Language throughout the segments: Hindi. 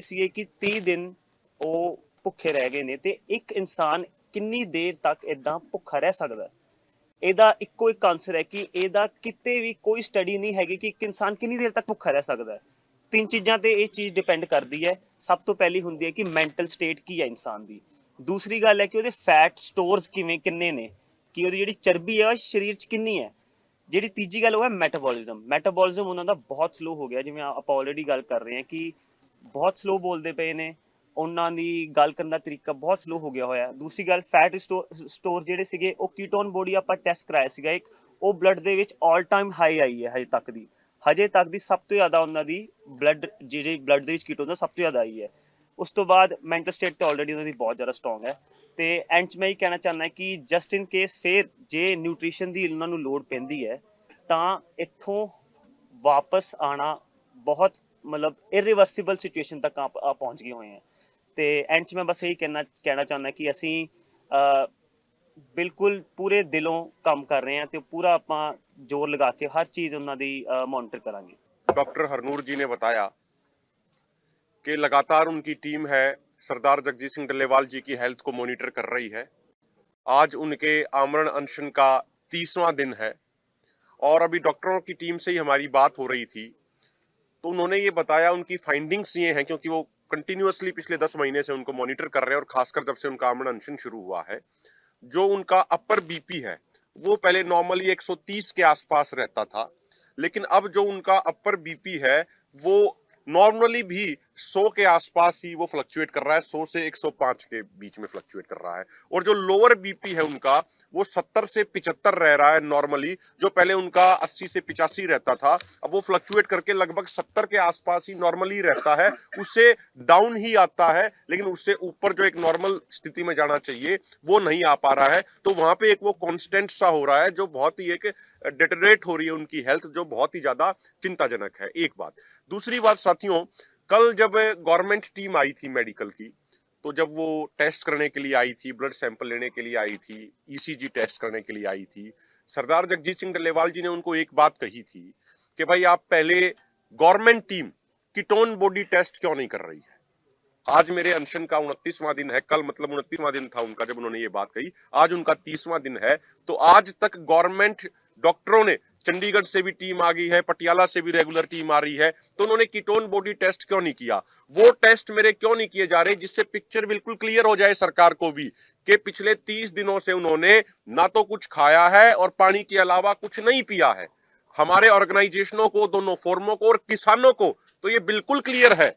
ਸੀਗੇ ਕਿ 30 ਦਿਨ ਉਹ ਭੁੱਖੇ ਰਹਿ ਗਏ ਨੇ ਤੇ ਇੱਕ ਇਨਸਾਨ ਕਿੰਨੀ ਦੇਰ ਤੱਕ ਇਦਾਂ ਭੁੱਖਾ ਰਹਿ ਸਕਦਾ। ਇਹਦਾ ਇੱਕੋ ਇੱਕ ਆਨਸਰ ਹੈ ਕਿ ਇਹਦਾ ਕਿਤੇ ਵੀ ਕੋਈ ਸਟੱਡੀ ਨਹੀਂ ਹੈਗੀ ਕਿ ਇੱਕ ਇਨਸਾਨ ਕਿੰਨੀ ਦੇਰ ਤੱਕ ਭੁੱਖਾ ਰਹਿ ਸਕਦਾ ਹੈ। ਤਿੰਨ ਚੀਜ਼ਾਂ ਤੇ ਇਹ ਚੀਜ਼ ਡਿਪੈਂਡ ਕਰਦੀ ਹੈ। ਸਭ ਤੋਂ ਪਹਿਲੀ ਹੁੰਦੀ ਹੈ ਕਿ ਮੈਂਟਲ ਸਟੇਟ ਕੀ ਹੈ ਇਨਸਾਨ ਦੀ। ਦੂਸਰੀ ਗੱਲ ਹੈ ਕਿ ਉਹਦੇ ਫੈਟ ਸਟੋਰਸ ਕਿੰਨੇ ਨੇ, ਕਿ ਉਹਦੀ ਜਿਹੜੀ ਚਰਬੀ ਹੈ ਉਹ ਸਰੀਰ 'ਚ ਕਿੰਨੀ ਹੈ। ਜਿਹੜੀ ਤੀਜੀ ਗੱਲ ਉਹ ਹੈ ਮੈਟਾਬੋਲਿਜ਼ਮ ਉਹਨਾਂ ਦਾ ਬਹੁਤ ਸਲੋ ਹੋ ਗਿਆ। ਜਿਵੇਂ ਆਪਾਂ ਆਲਰੇਡੀ ਗੱਲ ਕਰ ਰਹੇ ਹਾਂ ਕਿ ਬਹੁਤ ਸਲੋ ਬੋਲਦੇ ਪਏ ਨੇ, ਉਹਨਾਂ ਦੀ ਗੱਲ ਕਰਨ ਦਾ ਤਰੀਕਾ ਬਹੁਤ ਸਲੋ ਹੋ ਗਿਆ ਹੋਇਆ। ਦੂਸਰੀ ਗੱਲ ਫੈਟ ਸਟੋਰ ਜਿਹੜੇ ਸੀਗੇ ਉਹ ਕੀਟੋਨ ਬੋਡੀ ਆਪਾਂ ਟੈਸਟ ਕਰਾਇਆ ਸੀਗਾ ਇੱਕ, ਉਹ ਬਲੱਡ ਦੇ ਵਿੱਚ ਆਲ ਟਾਈਮ ਹਾਈ ਆਈ ਹੈ ਹਜੇ ਤੱਕ ਦੀ ਸਭ ਤੋਂ ਜ਼ਿਆਦਾ ਉਹਨਾਂ ਦੀ ਜਿਹੜੇ ਬਲੱਡ ਦੇ ਵਿੱਚ ਕੀਟੋਨ ਦਾ ਸਭ ਤੋਂ ਜ਼ਿਆਦਾ ਆਈ ਹੈ। ਉਸ ਤੋਂ ਬਾਅਦ ਮੈਂਟਲ ਸਟੇਟ ਤੇ ਆਲਰੇਡੀ ਉਹਨਾਂ ਦੀ ਬਹੁਤ ਜ਼ਿਆਦਾ ਸਟਰੋਂਗ ਹੈ। ਤੇ ਐਂਡ 'ਚ ਮੈਂ ਇਹ ਕਹਿਣਾ ਚਾਹੁੰਦਾ ਕਿ ਜਸਟ ਇਨ ਕੇਸ ਫਿਰ ਜੇ ਨਿਊਟ੍ਰੀਸ਼ਨ ਦੀ ਉਹਨਾਂ ਨੂੰ ਲੋੜ ਪੈਂਦੀ ਹੈ ਤਾਂ ਇੱਥੋਂ ਵਾਪਸ ਆਣਾ ਬਹੁਤ ਮਤਲਬ ਇਰਰਿਵਰਸੀਬਲ ਸਿਚੁਏਸ਼ਨ ਤੱਕ ਪਹੁੰਚ ਗਏ ਹੋਏ हैं। ਤੇ ਐਂਡ 'ਚ ਮੈਂ ਬਸ ਇਹੀ ਕਹਿਣਾ ਚਾਹੁੰਦਾ ਕਿ ਅਸੀਂ ਬਿਲਕੁਲ ਪੂਰੇ ਦਿਲੋਂ ਕੰਮ ਕਰ ਰਹੇ ਹਾਂ ਤੇ ਪੂਰਾ ਆਪਾਂ ਜ਼ੋਰ ਲਗਾ ਕੇ हर चीज ਉਹਨਾਂ ਦੀ मॉनिटर करांगे। डॉक्टर हरनूर जी ने बताया कि लगातार उनकी टीम है सरदार जगजीत सिंह डल्लेवाल जी की हेल्थ को मॉनिटर कर रही है। आज उनके आमरण अनशन का 30वां दिन है और अभी डॉक्टरों की टीम से ही हमारी बात हो रही थी तो उन्होंने ये बताया, उनकी फाइंडिंग्स ये हैं क्योंकि वो कंटिन्यूअसली पिछले 10 महीने से उनको मॉनिटर कर रहे हैं और खासकर जब से उनका आमरण अनशन शुरू हुआ है, जो उनका अपर बीपी है वो पहले नॉर्मली 130 के आसपास रहता था, लेकिन अब जो उनका अपर बीपी है वो नॉर्मली भी 100 के आसपास ही वो फ्लक्चुएट कर रहा है, 100 से 105 के बीच में फ्लक्चुएट कर रहा है। और जो लोअर बीपी है उनका वो 70 से 75 रह रहा है नॉर्मली, जो पहले उनका 80 से 85 रहता था, अब वो फ्लक्चुएट करके लगभग 70 के आसपास ही नॉर्मली रहता है। उससे डाउन ही आता है लेकिन उससे ऊपर जो एक नॉर्मल स्थिति में जाना चाहिए वो नहीं आ पा रहा है। तो वहां पे एक वो कांस्टेंट सा हो रहा है जो बहुत ही एक डिटेरियोरेट हो रही है उनकी हेल्थ, जो बहुत ही ज्यादा चिंताजनक है। एक बात। दूसरी बात साथियों, कल जब गवर्नमेंट टीम आई थी मेडिकल की, तो जब वो टेस्ट करने के लिए आई थी, ब्लड सैंपल लेने के लिए आई थी, ईसीजी टेस्ट करने के लिए आई थी, सरदार जगजीत सिंह डल्लेवाल जी ने उनको एक बात कही थी कि भाई आप पहले government team ketone body test क्यों नहीं कर रही है। आज मेरे अनशन का 29वां दिन है, कल मतलब 29वां दिन था उनका जब उन्होंने ये बात कही, आज उनका 30वां दिन है। तो आज तक गवर्नमेंट डॉक्टरों ने, चंडीगढ़ से भी टीम आ गई है, पटियाला से भी रेगुलर टीम आ रही है, तो उन्होंने कीटोन बॉडी टेस्ट क्यों नहीं किया, वो टेस्ट मेरे क्यों नहीं किए जा रहे, जिससे पिक्चर बिल्कुल क्लियर हो जाए सरकार को भी कि पिछले 30 दिनों से उन्होंने ना तो कुछ खाया है और पानी के अलावा कुछ नहीं पिया है। हमारे ऑर्गेनाइजेशनों को, दोनों फोरमों को और किसानों को तो ये बिल्कुल क्लियर है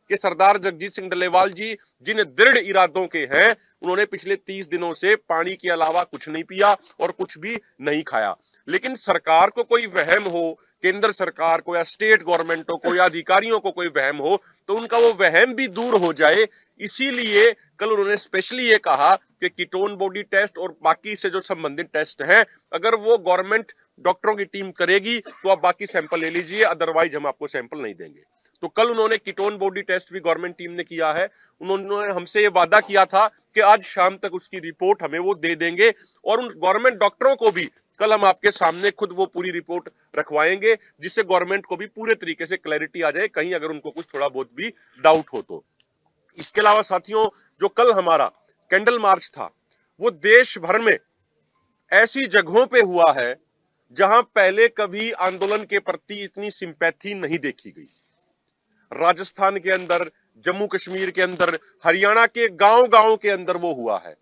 कि सरदार जगजीत सिंह डल्लेवाल जी जिन दृढ़ इरादों के हैं, उन्होंने पिछले 30 दिनों से पानी के अलावा कुछ नहीं पिया और कुछ भी नहीं खाया। लेकिन सरकार को कोई वहम हो, केंद्र सरकार को या स्टेट गवर्नमेंटों को या अधिकारियों को कोई वहम हो, तो उनका वो वहम भी दूर हो जाए। इसीलिए कल उन्होंने स्पेशली ये कहा कि कीटोन बॉडी टेस्ट और बाकी से जो संबंधित टेस्ट हैं, अगर वो गवर्नमेंट डॉक्टरों की टीम करेगी तो आप बाकी सैंपल ले लीजिए, अदरवाइज हम आपको सैंपल नहीं देंगे। तो कल उन्होंने कीटोन बॉडी टेस्ट भी गवर्नमेंट टीम ने किया है। उन्होंने हमसे ये वादा किया था कि आज शाम तक उसकी रिपोर्ट हमें वो दे देंगे और उन गवर्नमेंट डॉक्टरों को भी कल हम आपके सामने खुद वो पूरी रिपोर्ट रखवाएंगे, जिससे गवर्नमेंट को भी पूरे तरीके से क्लैरिटी आ जाए, कहीं अगर उनको कुछ थोड़ा बहुत भी डाउट हो तो। इसके अलावा साथियों, जो कल हमारा कैंडल मार्च था वो देश भर में ऐसी जगहों पे हुआ है जहां पहले कभी आंदोलन के प्रति इतनी सिंपैथी नहीं देखी गई। राजस्थान के अंदर, जम्मू कश्मीर के अंदर, हरियाणा के गांव-गांव के अंदर वो हुआ है,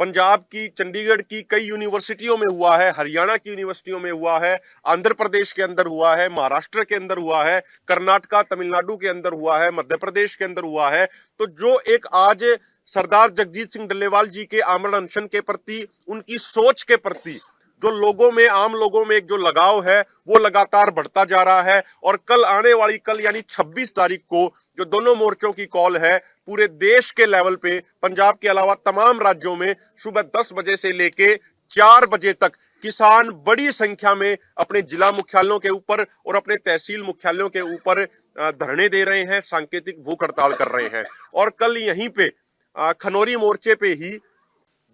पंजाब की, चंडीगढ़ की कई यूनिवर्सिटियों में हुआ है, हरियाणा की यूनिवर्सिटियों में हुआ है, आंध्र प्रदेश के अंदर हुआ है, महाराष्ट्र के अंदर हुआ है, कर्नाटका, तमिलनाडु के अंदर हुआ है, मध्य प्रदेश के अंदर हुआ है। तो जो एक आज सरदार जगजीत सिंह डल्लेवाल जी के आमरण अनशन के प्रति, उनकी सोच के प्रति जो लोगों में, आम लोगों में एक जो लगाव है वो लगातार बढ़ता जा रहा है। और कल आने वाली, कल यानी 26 तारीख को जो दोनों मोर्चों की कॉल है, पूरे देश के लेवल पे, पंजाब के अलावा तमाम राज्यों में सुबह 10 बजे से लेके 4 बजे तक किसान बड़ी संख्या में अपने जिला मुख्यालयों के ऊपर और अपने तहसील मुख्यालयों के ऊपर धरने दे रहे हैं, सांकेतिक भूख हड़ताल कर रहे हैं। और कल यहीं पे खनौरी मोर्चे पे ही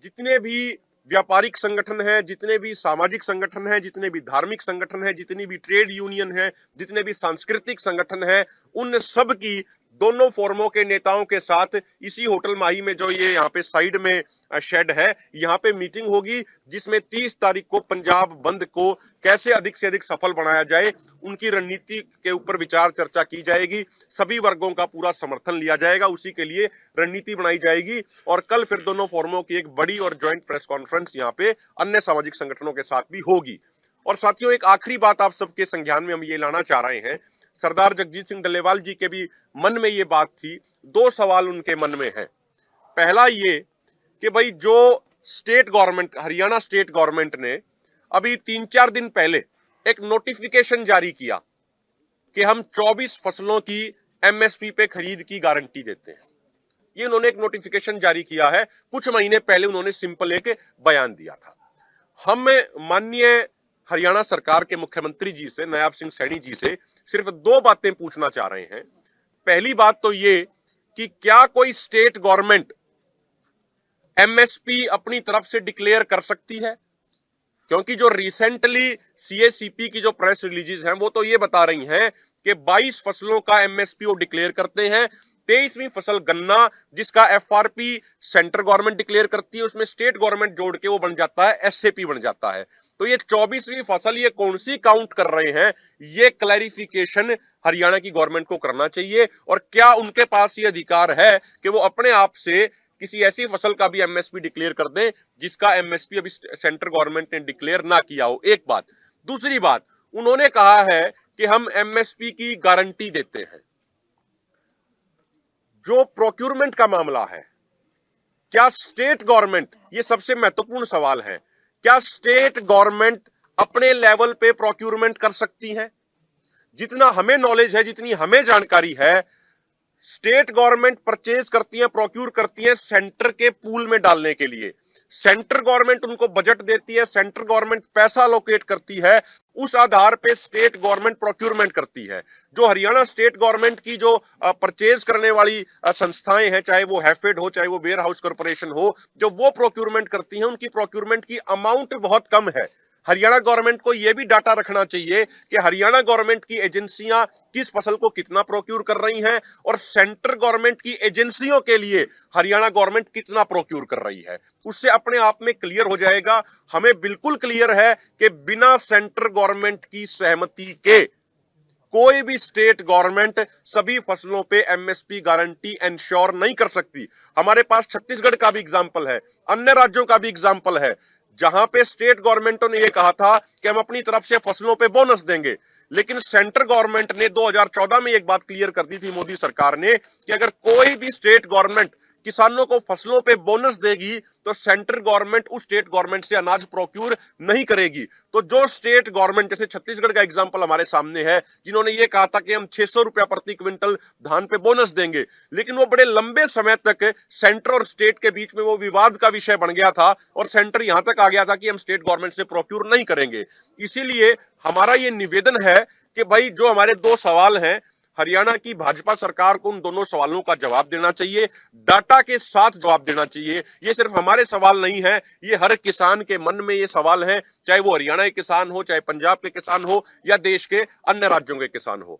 जितने भी व्यापारिक संगठन है, जितने भी सामाजिक संगठन है, जितने भी धार्मिक संगठन है, जितनी भी ट्रेड यूनियन है, जितने भी सांस्कृतिक संगठन है, उन सब की दोनों फोरमों के नेताओं के साथ इसी होटल माही में जो ये यहाँ पे साइड में शेड है, यहाँ पे मीटिंग होगी, जिसमें 30 तारीख को पंजाब बंद को कैसे अधिक से अधिक सफल बनाया जाए, उनकी रणनीति के ऊपर विचार चर्चा की जाएगी। सभी वर्गों का पूरा समर्थन लिया जाएगा, उसी के लिए रणनीति बनाई जाएगी। और कल फिर दोनों फोरमों की एक बड़ी और ज्वाइंट प्रेस कॉन्फ्रेंस यहाँ पे अन्य सामाजिक संगठनों के साथ भी होगी। और साथियों, एक आखिरी बात आप सबके संज्ञान में हम ये लाना चाह रहे हैं, सरदार जगजीत सिंह डल्लेवाल जी के भी मन में ये बात थी, दो सवाल उनके मन में है। पहला ये कि भाई जो state government, Haryana state government ने अभी 3-4 दिन पहले एक नोटिफिकेशन जारी किया कि हम 24 फसलों की एमएसपी पे खरीद की गारंटी देते हैं। ये उन्होंने एक नोटिफिकेशन जारी किया है। कुछ महीने पहले उन्होंने सिंपल एक बयान दिया था। हम माननीय हरियाणा सरकार के मुख्यमंत्री जी से, नायब सिंह सैनी जी से सिर्फ 2 बातें पूछना चाह रहे हैं। पहली बात तो ये कि क्या कोई स्टेट गवर्नमेंट एमएसपी अपनी तरफ से डिक्लेयर कर सकती है? क्योंकि जो रिसेंटली सीएसीपी की जो प्रेस रिलीजेस हैं वो तो ये बता रही हैं कि 22 फसलों का एमएसपी वो डिक्लेयर करते हैं। 23वीं फसल गन्ना, जिसका एफआरपी सेंट्रल गवर्नमेंट डिक्लेयर करती है, उसमें स्टेट गवर्नमेंट जोड़ के वो बन जाता है, एसएपी बन जाता है। तो ये 24वीं फसल ये कौन सी काउंट कर रहे हैं, ये क्लैरिफिकेशन हरियाणा की गवर्नमेंट को करना चाहिए। और क्या उनके पास ये अधिकार है कि वो अपने आप से किसी ऐसी फसल का भी एमएसपी डिक्लेयर कर दें जिसका एमएसपी अभी सेंट्रल गवर्नमेंट ने डिक्लेयर ना किया हो? एक बात। दूसरी बात, उन्होंने कहा है कि हम एमएसपी की गारंटी देते हैं। जो प्रोक्यूरमेंट का मामला है, क्या स्टेट गवर्नमेंट, ये सबसे महत्वपूर्ण सवाल है, क्या स्टेट गवर्नमेंट अपने लेवल पे प्रोक्यूरमेंट कर सकती है? जितना हमें नॉलेज है, जितनी हमें जानकारी है, स्टेट गवर्नमेंट परचेज करती है, प्रोक्यूर करती है सेंटर के पूल में डालने के लिए। सेंट्रल गवर्नमेंट उनको बजट देती है, सेंट्रल गवर्नमेंट पैसा अलोकेट करती है, उस आधार पे स्टेट गवर्नमेंट प्रोक्यूरमेंट करती है। जो हरियाणा स्टेट गवर्नमेंट की जो परचेज करने वाली संस्थाएं हैं, चाहे वो हैफेड हो, चाहे वो वेयर हाउस कॉर्पोरेशन हो, जो वो प्रोक्यूरमेंट करती हैं, उनकी प्रोक्यूरमेंट की अमाउंट बहुत कम है। हरियाणा गवर्नमेंट को यह भी डाटा रखना चाहिए कि हरियाणा गवर्नमेंट की एजेंसियां किस फसल को कितना प्रोक्यूर कर रही हैं और सेंट्रल गवर्नमेंट की एजेंसियों के लिए हरियाणा गवर्नमेंट कितना प्रोक्यूर कर रही है। उससे अपने आप में क्लियर हो जाएगा। हमें बिल्कुल क्लियर है कि बिना सेंट्रल गवर्नमेंट की सहमति के कोई भी स्टेट गवर्नमेंट सभी फसलों पे एमएसपी गारंटी इंश्योर नहीं कर सकती। हमारे पास छत्तीसगढ़ का भी एग्जाम्पल है, अन्य राज्यों का भी एग्जाम्पल है, जहां पे स्टेट गवर्नमेंटों ने यह कहा था कि हम अपनी तरफ से फसलों पे बोनस देंगे, लेकिन सेंट्रल गवर्नमेंट ने 2014 में एक बात क्लियर कर दी थी मोदी सरकार ने कि अगर कोई भी स्टेट गवर्नमेंट किसानों को फसलों पे बोनस देगी तो सेंट्रल गवर्नमेंट उस स्टेट गवर्नमेंट से अनाज प्रोक्यूर नहीं करेगी। तो जो स्टेट गवर्नमेंट, जैसे छत्तीसगढ़ का एग्जांपल हमारे सामने है, जिन्होंने ये कहा था कि हम 600 रुपया प्रति क्विंटल धान पे बोनस देंगे, लेकिन वो बड़े लंबे समय तक सेंटर और स्टेट के बीच में वो विवाद का विषय बन गया था और सेंटर यहां तक आ गया था कि हम स्टेट गवर्नमेंट से प्रोक्यूर नहीं करेंगे। इसीलिए हमारा ये निवेदन है कि भाई जो हमारे 2 सवाल हैं, हरियाणा की भाजपा सरकार को उन दोनों सवालों का जवाब देना चाहिए, डाटा के साथ जवाब देना चाहिए। ये सिर्फ हमारे सवाल नहीं है, ये हर किसान के मन में ये सवाल है, चाहे वो हरियाणा के किसान हो, चाहे पंजाब के किसान हो या देश के अन्य राज्यों के किसान हो।